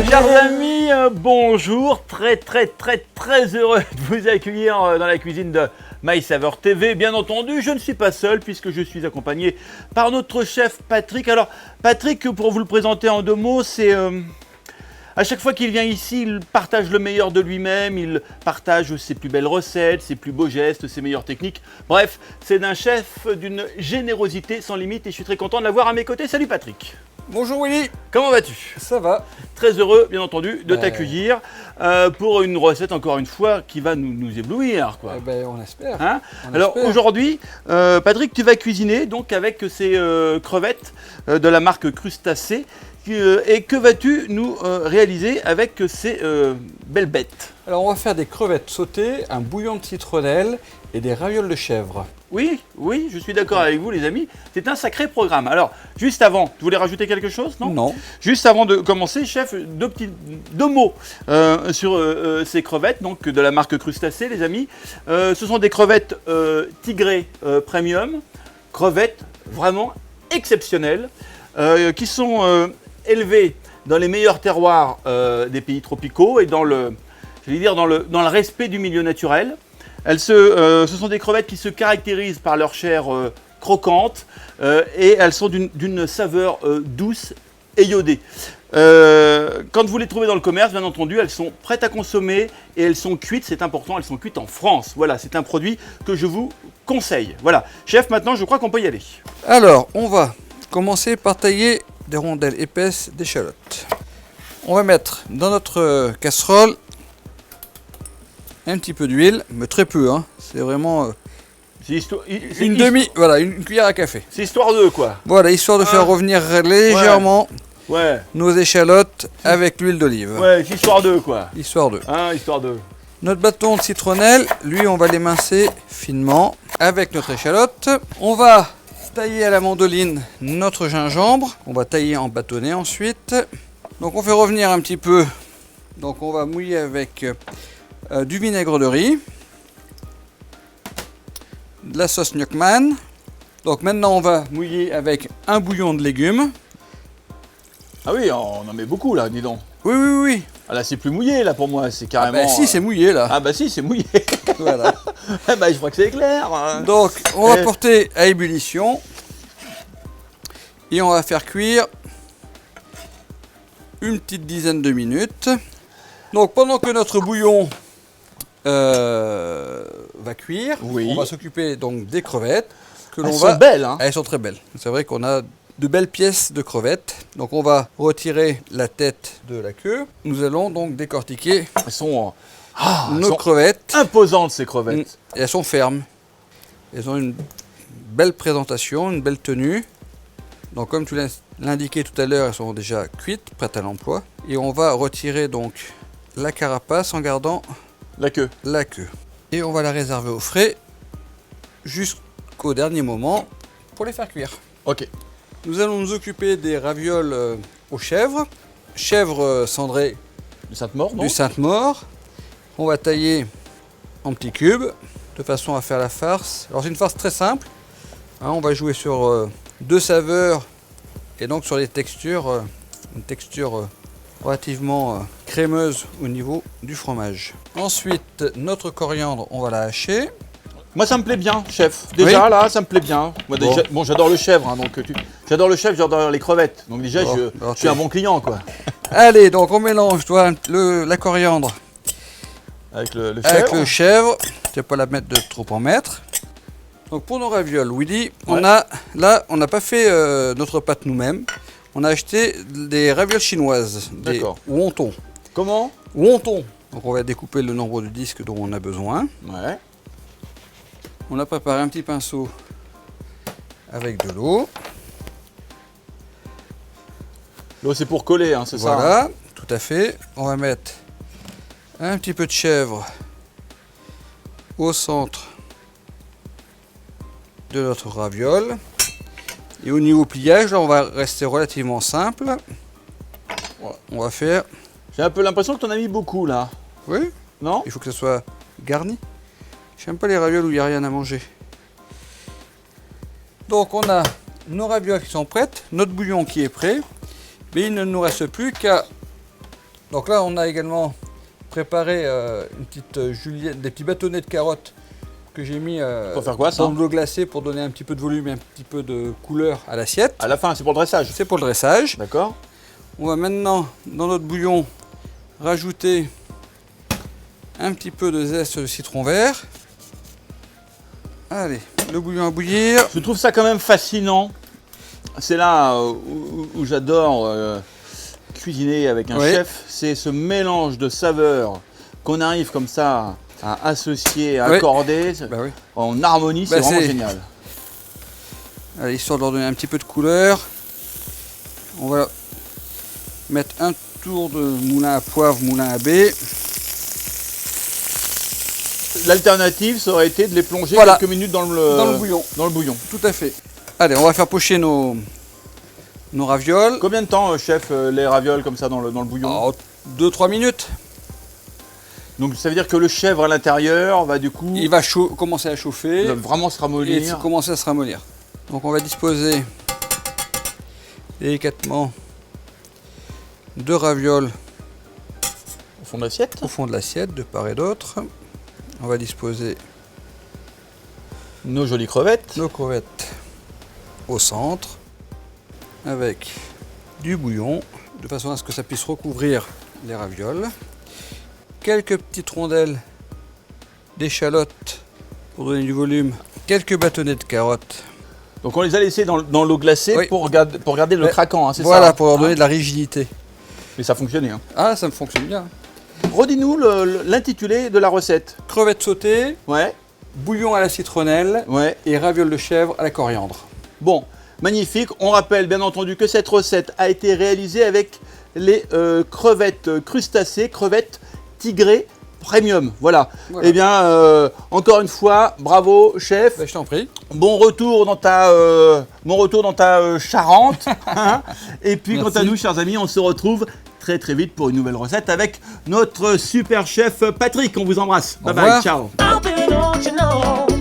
Chers amis, bonjour, très heureux de vous accueillir dans la cuisine de My Saveur TV. Bien entendu, je ne suis pas seul puisque je suis accompagné par notre chef Patrick. Alors Patrick, pour vous le présenter en 2 mots, c'est... à chaque fois qu'il vient ici, il partage le meilleur de lui-même, il partage ses plus belles recettes, ses plus beaux gestes, ses meilleures techniques. Bref, c'est d'un chef d'une générosité sans limite et je suis très content de l'avoir à mes côtés. Salut Patrick. Bonjour Willy. Comment vas-tu? Ça va. Très heureux, bien entendu, de t'accueillir pour une recette, encore une fois, qui va nous éblouir, quoi. On espère. Hein? Alors aujourd'hui, Patrick, tu vas cuisiner donc avec ces crevettes de la marque Crustacés. Et que vas-tu nous réaliser avec ces belles bêtes? Alors on va faire des crevettes sautées, un bouillon de citronnelle et des ravioles de chèvre. Oui, je suis d'accord avec vous les amis, c'est un sacré programme. Alors, juste avant, tu voulais rajouter quelque chose, non? Non. Juste avant de commencer, chef, 2 mots sur ces crevettes, donc de la marque Crustacés, les amis. Ce sont des crevettes Tigré Premium, crevettes vraiment exceptionnelles, qui sont élevées dans les meilleurs terroirs des pays tropicaux et dans le respect du milieu naturel. Ce sont des crevettes qui se caractérisent par leur chair croquante et elles sont d'une saveur douce et iodée. Quand vous les trouvez dans le commerce, bien entendu, elles sont prêtes à consommer et elles sont cuites, c'est important, elles sont cuites en France. Voilà, c'est un produit que je vous conseille. Voilà, chef, maintenant je crois qu'on peut y aller. Alors, on va commencer par tailler des rondelles épaisses d'échalotes. On va mettre dans notre casserole un petit peu d'huile, mais très peu, hein. C'est vraiment une cuillère à café. C'est histoire d'eux, quoi. Voilà, histoire de faire revenir légèrement nos échalotes avec l'huile d'olive. Ouais, c'est histoire d'eux, quoi. Histoire d'eux. Hein, histoire d'eux. Notre bâton de citronnelle, lui, on va l'émincer finement avec notre échalote. On va tailler à la mandoline notre gingembre. On va tailler en bâtonnets ensuite. Donc on fait revenir un petit peu. Donc on va mouiller avec du vinaigre de riz, de la sauce Gnocchman. Donc maintenant on va mouiller avec un bouillon de légumes. Ah oui, on en met beaucoup là, dis donc. Oui. Ah là c'est plus mouillé là pour moi, c'est carrément... Ah bah si, c'est mouillé là. Ah bah si, c'est mouillé. Voilà. Bah je crois que c'est clair. Donc on va porter à ébullition et on va faire cuire une petite dizaine de minutes. Donc pendant que notre bouillon va cuire, on va s'occuper donc des crevettes. Elles sont belles, hein. Elles sont très belles. C'est vrai qu'on a de belles pièces de crevettes. Donc on va retirer la tête de la queue. Nous allons donc décortiquer nos crevettes. Imposantes ces crevettes. Et elles sont fermes. Elles ont une belle présentation, une belle tenue. Donc comme tu l'as indiqué tout à l'heure, elles sont déjà cuites, prêtes à l'emploi. Et on va retirer donc la carapace en gardant la queue. Et on va la réserver au frais jusqu'au dernier moment pour les faire cuire. Ok. Nous allons nous occuper des ravioles aux chèvres. Chèvre cendrée du Sainte-Maure, non? Du Sainte-Maure. On va tailler en petits cubes de façon à faire la farce. Alors c'est une farce très simple. Hein, on va jouer sur 2 saveurs et donc sur les textures, une texture relativement crémeuse au niveau du fromage. Ensuite, notre coriandre, on va la hacher. Moi, ça me plaît bien, chef. Déjà, là, ça me plaît bien. Moi, déjà, j'adore le chèvre, hein, donc j'adore le chèvre, j'adore les crevettes. Donc déjà, je suis un bon client, quoi. Allez, donc on mélange la coriandre avec le chèvre. Avec le chèvre. Tu vas pas la mettre de trop en mettre. Donc pour nos ravioles, Willy, on n'a pas fait notre pâte nous-mêmes. On a acheté des ravioles chinoises, des wontons. Comment? Wontons. Donc on va découper le nombre de disques dont on a besoin. Ouais. On a préparé un petit pinceau avec de l'eau. L'eau c'est pour coller, hein, c'est ça? Voilà, tout à fait. On va mettre un petit peu de chèvre au centre de notre raviole. Et au niveau pliage, là, on va rester relativement simple. On va faire... J'ai un peu l'impression que tu en as mis beaucoup là. Oui. Non? Il faut que ce soit garni. J'aime pas les ravioles où il n'y a rien à manger. Donc on a nos ravioles qui sont prêtes, notre bouillon qui est prêt. Mais il ne nous reste plus qu'à Donc là, on a également préparé des petits bâtonnets de carottes que j'ai mis Pour faire quoi, ça? dans de l'eau glacée pour donner un petit peu de volume et un petit peu de couleur à l'assiette. À la fin, c'est pour le dressage. C'est pour le dressage. D'accord. On va maintenant, dans notre bouillon, rajouter un petit peu de zeste de citron vert. Allez, le bouillon à bouillir. Je trouve ça quand même fascinant. C'est là où j'adore cuisiner avec un Oui. chef. C'est ce mélange de saveurs qu'on arrive comme ça à associer, à Oui. accorder Bah oui. en harmonie. C'est Bah, vraiment c'est- génial. Allez, histoire de leur donner un petit peu de couleur, on va mettre un tour de moulin à poivre, moulin à baie. L'alternative, ça aurait été de les plonger Voilà. quelques minutes dans le bouillon. Dans le bouillon. Tout à fait. Allez, on va faire pocher nos ravioles. Combien de temps, chef, les ravioles comme ça dans le bouillon? 2-3 minutes. Donc ça veut dire que le chèvre à l'intérieur va du coup Il va commencer à chauffer vraiment se et ramollir. commencer à se ramollir. Donc on va disposer délicatement 2 ravioles Au fond de l'assiette. au fond de l'assiette, de part et d'autre. On va disposer Nos jolies crevettes. nos crevettes au centre avec du bouillon de façon à ce que ça puisse recouvrir les ravioles. Quelques petites rondelles d'échalotes pour donner du volume. Quelques bâtonnets de carottes. Donc on les a laissés dans l'eau glacée Oui. pour garder le Ouais. craquant, hein, c'est Voilà, ça? pour leur donner Hein. de la rigidité. Mais ça fonctionnait. Hein. Ah, ça me fonctionne bien. Redis-nous l'intitulé de la recette. Crevettes sautées, Ouais, bouillon à la citronnelle ouais. et ravioles de chèvre à la coriandre. Bon, magnifique. On rappelle bien entendu que cette recette a été réalisée avec les crevettes crustacées, crevettes tigrées premium. Voilà. Voilà. Eh bien, encore une fois, bravo, chef. Ben, je t'en prie. Bon retour dans ta Charente. Hein. Et puis, quant Merci. à nous, chers amis, on se retrouve très très vite pour une nouvelle recette avec notre super chef Patrick. On vous embrasse. Au Bye bye, revoir. ciao. I'll be, don't you know?